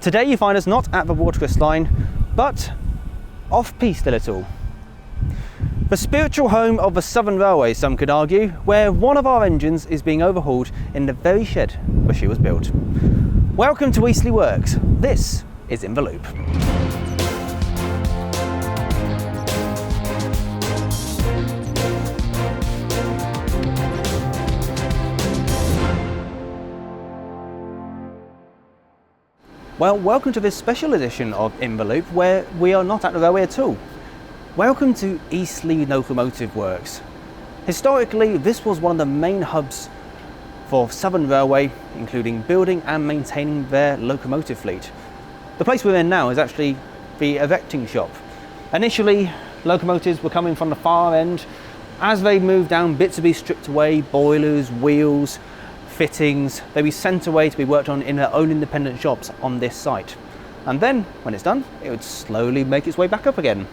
Today you find us not at the Watercress line, but off-piste a little. The spiritual home of the Southern Railway, some could argue, where one of our engines is being overhauled in the very shed where she was built. Welcome to Eastleigh Works. This is In the Loop. Well, welcome to this special edition of In the Loop, where we are not at the railway at all. Welcome to Eastleigh Locomotive Works. Historically, this was one of the main hubs for Southern Railway, including building and maintaining their locomotive fleet. The place we're in now is actually the erecting shop. Initially, locomotives were coming from the far end. As they moved down, bits would be stripped away, boilers, wheels, fittings, they'd be sent away to be worked on in their own independent shops on this site. And then, when it's done, it would slowly make its way back up again.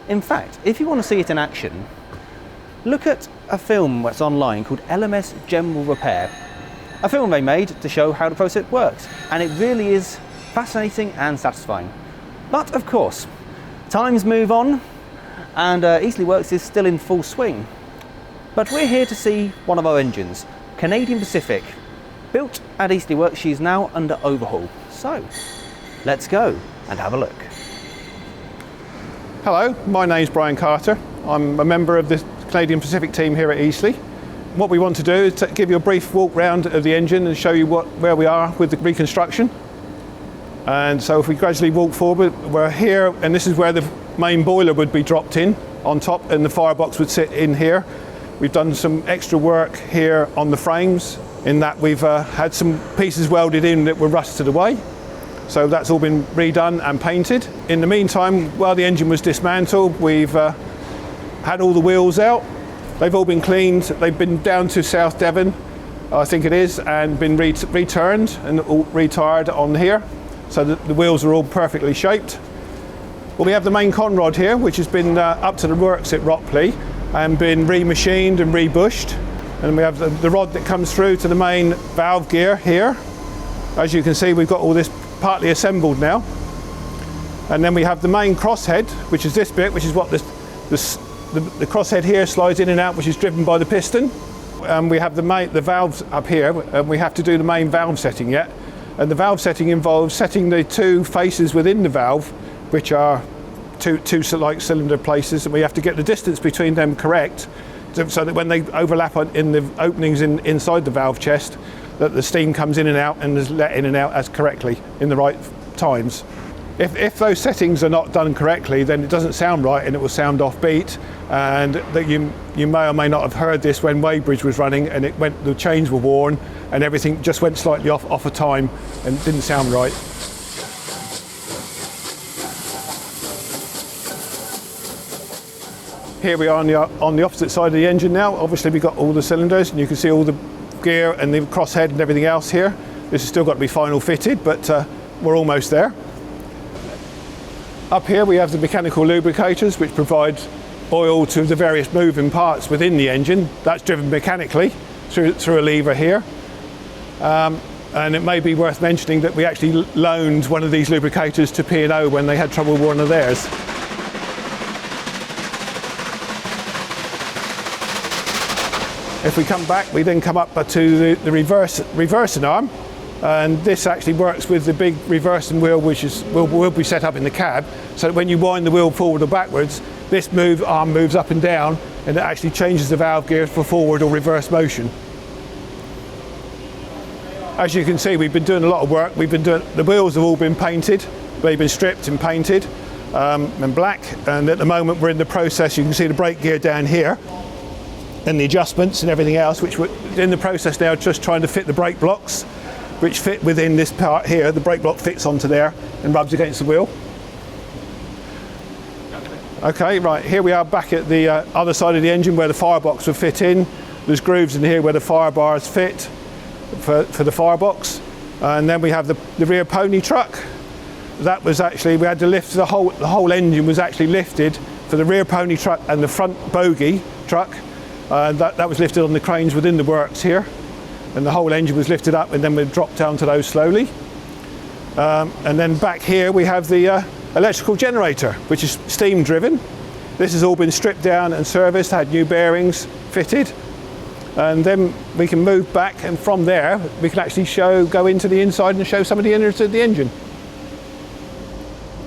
In fact, if you want to see it in action, look at a film that's online called LMS General Repair. A film they made to show how the process works, and it really is fascinating and satisfying. But of course, times move on, and Eastleigh Works is still in full swing. But we're here to see one of our engines, Canadian Pacific. Built at Eastleigh Works, she's now under overhaul. So, let's go and have a look. Hello, my name's Brian Carter. I'm a member of the Canadian Pacific team here at Eastleigh. What we want to do is to give you a brief walk round of the engine and show you where we are with the reconstruction. And so if we gradually walk forward, we're here, and this is where the main boiler would be dropped in on top, and the firebox would sit in here. We've done some extra work here on the frames, in that we've had some pieces welded in that were rusted away. So that's all been redone and painted. In the meantime, while the engine was dismantled, we've had all the wheels out. They've all been cleaned. They've been down to South Devon, I think it is, and been returned and all retired on here. So the wheels are all perfectly shaped. Well, we have the main conrod here, which has been up to the works at Ropley and been remachined and rebushed. And we have the rod that comes through to the main valve gear here. As you can see, we've got all this partly assembled now. And then we have the main crosshead, which is this bit, which is what the crosshead here slides in and out, which is driven by the piston. And we have the valves up here, and we have to do the main valve setting yet. And the valve setting involves setting the two faces within the valve, which are two like cylinder places, and we have to get the distance between them correct, so that when they overlap in the openings inside the valve chest, that the steam comes in and out and is let in and out as correctly in the right times. If those settings are not done correctly, then it doesn't sound right and it will sound offbeat. And that you may or may not have heard this when Weybridge was running, and the chains were worn and everything just went slightly off a time and didn't sound right. Here we are on the opposite side of the engine now. Obviously we've got all the cylinders, and you can see all the gear and the crosshead and everything else here. This has still got to be final fitted, but we're almost there. Up here we have the mechanical lubricators, which provide oil to the various moving parts within the engine. That's driven mechanically through a lever here. And it may be worth mentioning that we actually loaned one of these lubricators to P&O when they had trouble with one of theirs. If we come back, we then come up to the reversing arm, and this actually works with the big reversing wheel, which will be set up in the cab, so that when you wind the wheel forward or backwards, this arm moves up and down, and it actually changes the valve gears for forward or reverse motion. As you can see, we've been doing a lot of work. The wheels have all been painted. They've been stripped and painted and black, and at the moment we're in the process. You can see the brake gear down here, and the adjustments and everything else, which we're in the process now, just trying to fit the brake blocks, which fit within this part here. The brake block fits onto there and rubs against the wheel. Okay, right, here we are back at the other side of the engine where the firebox would fit in. There's grooves in here where the fire bars fit for the firebox. And then we have the rear pony truck. That was actually, we had to lift the whole engine was actually lifted for the rear pony truck and the front bogie truck. That was lifted on the cranes within the works here, and the whole engine was lifted up and then we dropped down to those slowly. And then back here we have the electrical generator, which is steam driven. This has all been stripped down and serviced, had new bearings fitted. And then we can move back, and from there we can actually go into the inside and show some of the innards of the engine.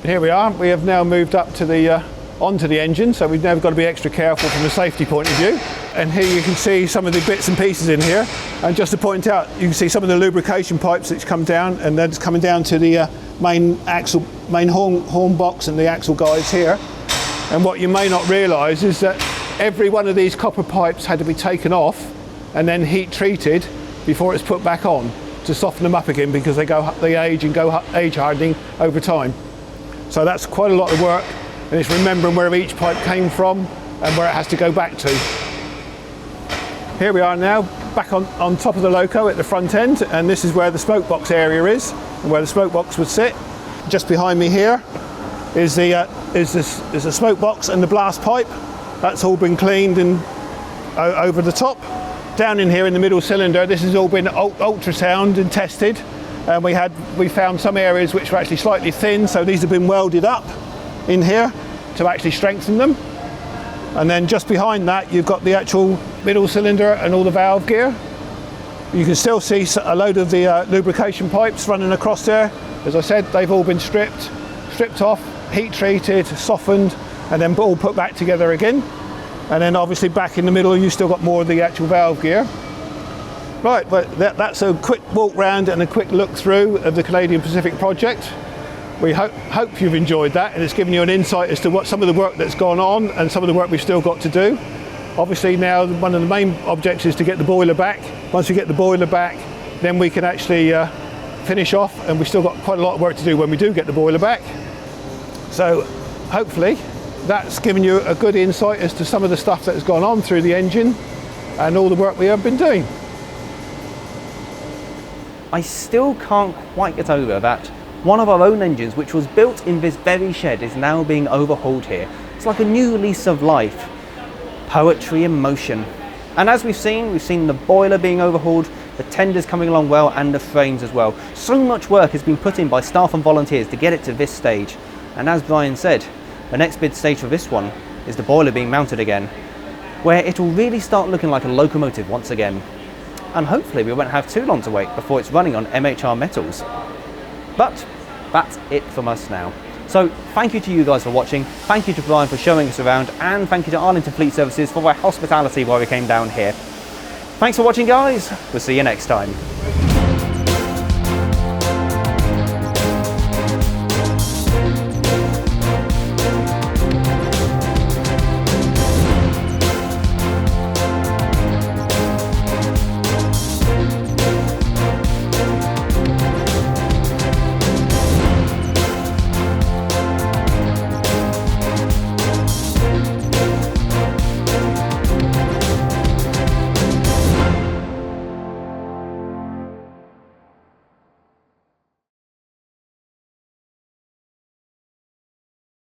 Here we are. We have now moved up to the onto the engine, so we've now got to be extra careful from a safety point of view. And here you can see some of the bits and pieces in here. And just to point out, you can see some of the lubrication pipes that's come down, and then it's coming down to the main horn box and the axle guides here. And what you may not realise is that every one of these copper pipes had to be taken off and then heat treated before it's put back on to soften them up again, because they age and go age hardening over time. So that's quite a lot of work, and it's remembering where each pipe came from and where it has to go back to. Here we are now back on top of the loco at the front end, and this is where the smoke box area is and where the smoke box would sit. Just behind me here is the smoke box and the blast pipe. That's all been cleaned and over the top. Down in here in the middle cylinder, this has all been ultrasound and tested, and we found some areas which were actually slightly thin, so these have been welded up in here to actually strengthen them. And then just behind that you've got the actual middle cylinder and all the valve gear. You can still see a load of the lubrication pipes running across there. As I said, they've all been stripped off, heat treated, softened, and then all put back together again. And then obviously back in the middle you've still got more of the actual valve gear. Right, but that's a quick walk round and a quick look through of the Canadian Pacific project. We hope you've enjoyed that, and it's given you an insight as to what some of the work that's gone on and some of the work we've still got to do. Obviously now one of the main objectives is to get the boiler back. Once we get the boiler back, then we can actually finish off, and we've still got quite a lot of work to do when we do get the boiler back. So hopefully that's given you a good insight as to some of the stuff that has gone on through the engine and all the work we have been doing. I still can't quite get over that one of our own engines, which was built in this very shed, is now being overhauled here. It's like a new lease of life. Poetry in motion. And as we've seen the boiler being overhauled, the tenders coming along well, and the frames as well. So much work has been put in by staff and volunteers to get it to this stage. And as Brian said, the next big stage for this one is the boiler being mounted again, where it will really start looking like a locomotive once again. And hopefully we won't have too long to wait before it's running on MHR metals. But that's it from us now. So thank you to you guys for watching, thank you to Brian for showing us around, and thank you to Arlington Fleet Services for their hospitality while we came down here. Thanks for watching guys, we'll see you next time.